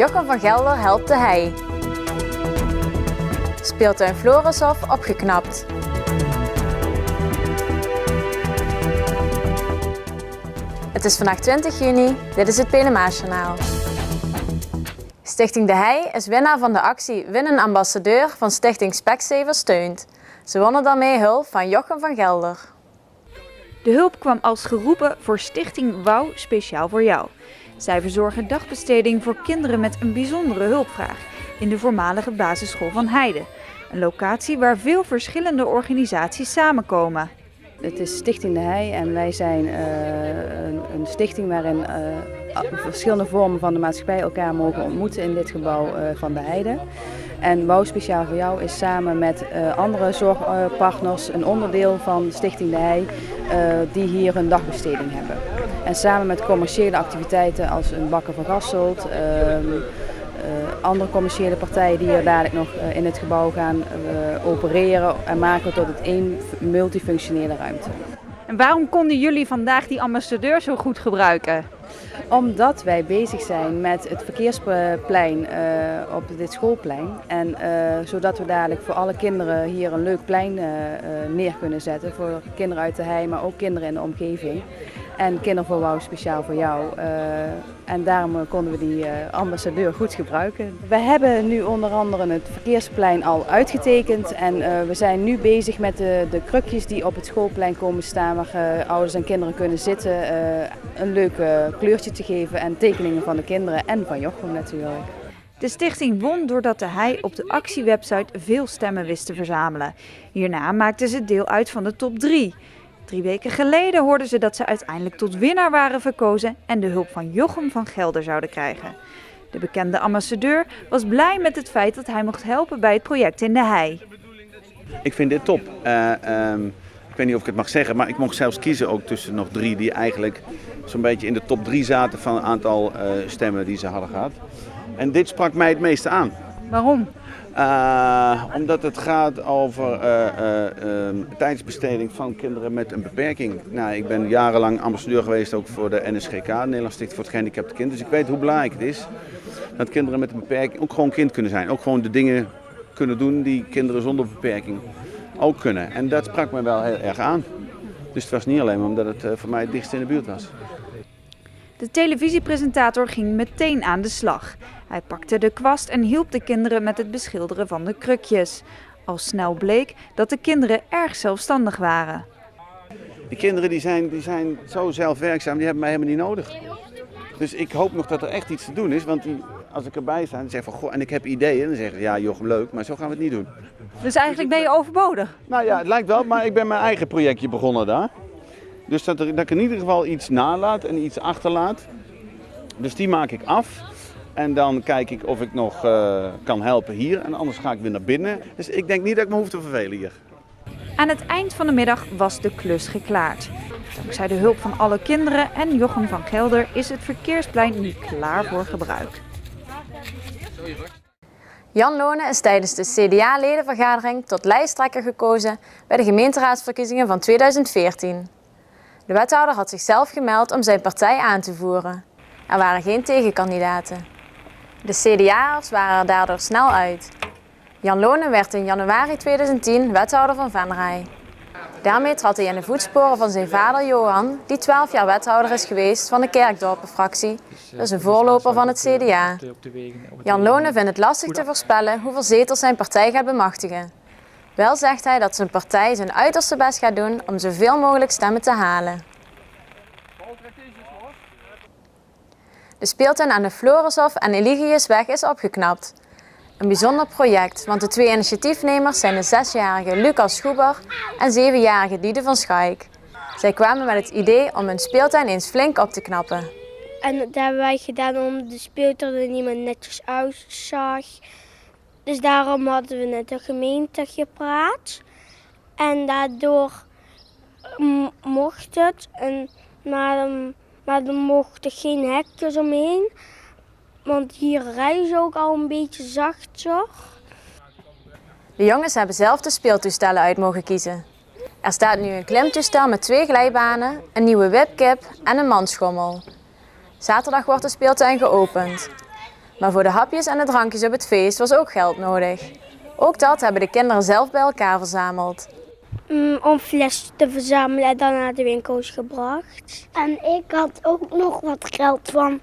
Jochem van Gelder helpt de hei. Speeltuin Florishof opgeknapt. Het is vandaag 20 juni, dit is het PNMA-journaal. Stichting De Hei is winnaar van de actie Win een ambassadeur van Stichting Specsavers Steunt. Ze wonnen daarmee hulp van Jochem van Gelder. De hulp kwam als geroepen voor Stichting Wouw speciaal voor jou. Zij verzorgen dagbesteding voor kinderen met een bijzondere hulpvraag in de voormalige basisschool van Heide. Een locatie waar veel verschillende organisaties samenkomen. Het is Stichting De Hei en wij zijn een stichting waarin verschillende vormen van de maatschappij elkaar mogen ontmoeten in dit gebouw van De Heide. En Wouw speciaal voor jou is samen met andere zorgpartners een onderdeel van Stichting De Hei die hier een dagbesteding hebben. En samen met commerciële activiteiten als een bakker van Gasselt, andere commerciële partijen die hier dadelijk nog in het gebouw gaan opereren en maken tot het één multifunctionele ruimte. En waarom konden jullie vandaag die ambassadeur zo goed gebruiken? Omdat wij bezig zijn met het verkeersplein op dit schoolplein. En zodat we dadelijk voor alle kinderen hier een leuk plein neer kunnen zetten. Voor kinderen uit de hei, maar ook kinderen in de omgeving. En Kinderen voor Wouw speciaal voor jou. En daarom konden we die ambassadeur goed gebruiken. We hebben nu onder andere het verkeersplein al uitgetekend. En we zijn nu bezig met de krukjes die op het schoolplein komen staan. Waar ouders en kinderen kunnen zitten. Een leuk kleurtje te geven en tekeningen van de kinderen en van Jochem natuurlijk. De stichting won doordat de Hei op de actiewebsite veel stemmen wist te verzamelen. Hierna maakten ze deel uit van de top 3. 3 weken geleden hoorden ze dat ze uiteindelijk tot winnaar waren verkozen en de hulp van Jochem van Gelder zouden krijgen. De bekende ambassadeur was blij met het feit dat hij mocht helpen bij het project in de Hei. Ik vind dit top. Ik weet niet of ik het mag zeggen, maar ik mocht zelfs kiezen ook tussen nog 3 die eigenlijk zo'n beetje in de top 3 zaten van het aantal stemmen die ze hadden gehad. En dit sprak mij het meeste aan. Waarom? Omdat het gaat over tijdsbesteding van kinderen met een beperking. Nou, ik ben jarenlang ambassadeur geweest ook voor de NSGK, de Nederlandse Stichting voor het Gehandicapte Kind. Dus ik weet hoe belangrijk het is dat kinderen met een beperking ook gewoon kind kunnen zijn. Ook gewoon de dingen kunnen doen die kinderen zonder beperking ook kunnen. En dat sprak me wel heel erg aan. Dus het was niet alleen maar omdat het voor mij het dichtst in de buurt was. De televisiepresentator ging meteen aan de slag. Hij pakte de kwast en hielp de kinderen met het beschilderen van de krukjes. Al snel bleek dat de kinderen erg zelfstandig waren. Die kinderen die zijn zo zelfwerkzaam, die hebben mij helemaal niet nodig. Dus ik hoop nog dat er echt iets te doen is, want als ik erbij sta en zeg van goh, en ik heb ideeën, dan zeggen ze ja Jochem leuk, maar zo gaan we het niet doen. Dus eigenlijk ben je overbodig? Nou ja, het lijkt wel, maar ik ben mijn eigen projectje begonnen daar. Dus dat ik in ieder geval iets nalaat en iets achterlaat. Dus die maak ik af. En dan kijk ik of ik nog kan helpen hier en anders ga ik weer naar binnen. Dus ik denk niet dat ik me hoef te vervelen hier. Aan het eind van de middag was de klus geklaard. Dankzij de hulp van alle kinderen en Jochem van Gelder is het verkeersplein nu klaar voor gebruik. Jan Lone is tijdens de CDA-ledenvergadering tot lijsttrekker gekozen bij de gemeenteraadsverkiezingen van 2014. De wethouder had zichzelf gemeld om zijn partij aan te voeren. Er waren geen tegenkandidaten. De CDA'ers waren er daardoor snel uit. Jan Lone werd in januari 2010 wethouder van Venray. Daarmee trad hij in de voetsporen van zijn vader Johan, die 12 jaar wethouder is geweest van de Kerkdorpenfractie, dus een voorloper van het CDA. Jan Lone vindt het lastig te voorspellen hoeveel zetels zijn partij gaat bemachtigen. Wel zegt hij dat zijn partij zijn uiterste best gaat doen om zoveel mogelijk stemmen te halen. De speeltuin aan de Florishof en Eligiusweg is opgeknapt. Een bijzonder project, want de 2 initiatiefnemers zijn de 6-jarige Lucas Schuber en 7-jarige Diede van Schaik. Zij kwamen met het idee om hun speeltuin eens flink op te knappen. En dat hebben wij gedaan omdat de speeltuin er niet meer netjes uitzag. Dus daarom hadden we met de gemeente gepraat. En daardoor mocht het, maar er mochten geen hekjes omheen. Want hier rijden ze ook al een beetje zachter. De jongens hebben zelf de speeltoestellen uit mogen kiezen. Er staat nu een klimtoestel met 2 glijbanen, een nieuwe wipkip en een mansschommel. Zaterdag wordt de speeltuin geopend. Maar voor de hapjes en de drankjes op het feest was ook geld nodig. Ook dat hebben de kinderen zelf bij elkaar verzameld. Om flessen te verzamelen en dan naar de winkels gebracht. En ik had ook nog wat geld van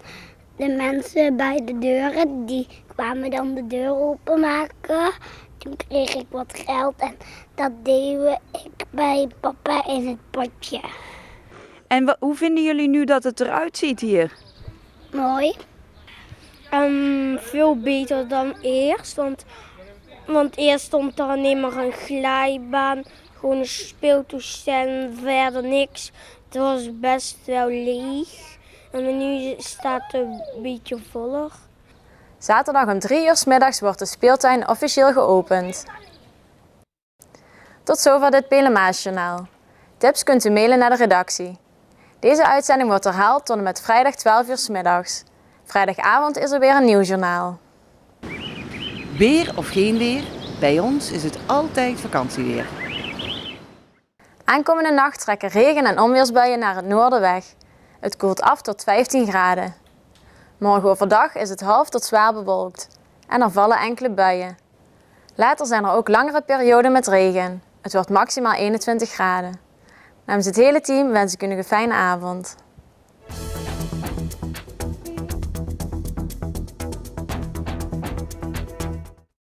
de mensen bij de deuren. Die kwamen dan de deur openmaken. Toen kreeg ik wat geld en dat deden ik bij papa in het potje. En hoe vinden jullie nu dat het eruit ziet hier? Mooi. Veel beter dan eerst, want eerst stond er alleen maar een glijbaan, gewoon een speeltoestel en verder niks. Het was best wel leeg en nu staat het een beetje voller. Zaterdag om 3 uur 's middags wordt de speeltuin officieel geopend. Tot zover dit Pelemaasjournaal. Tips kunt u mailen naar de redactie. Deze uitzending wordt herhaald tot en met vrijdag 12 uur 's middags. Vrijdagavond is er weer een nieuw journaal. Weer of geen weer, bij ons is het altijd vakantieweer. Aankomende nacht trekken regen- en onweersbuien naar het noorden weg. Het koelt af tot 15 graden. Morgen overdag is het half tot zwaar bewolkt en er vallen enkele buien. Later zijn er ook langere perioden met regen. Het wordt maximaal 21 graden. Namens het hele team wens ik u nog een fijne avond.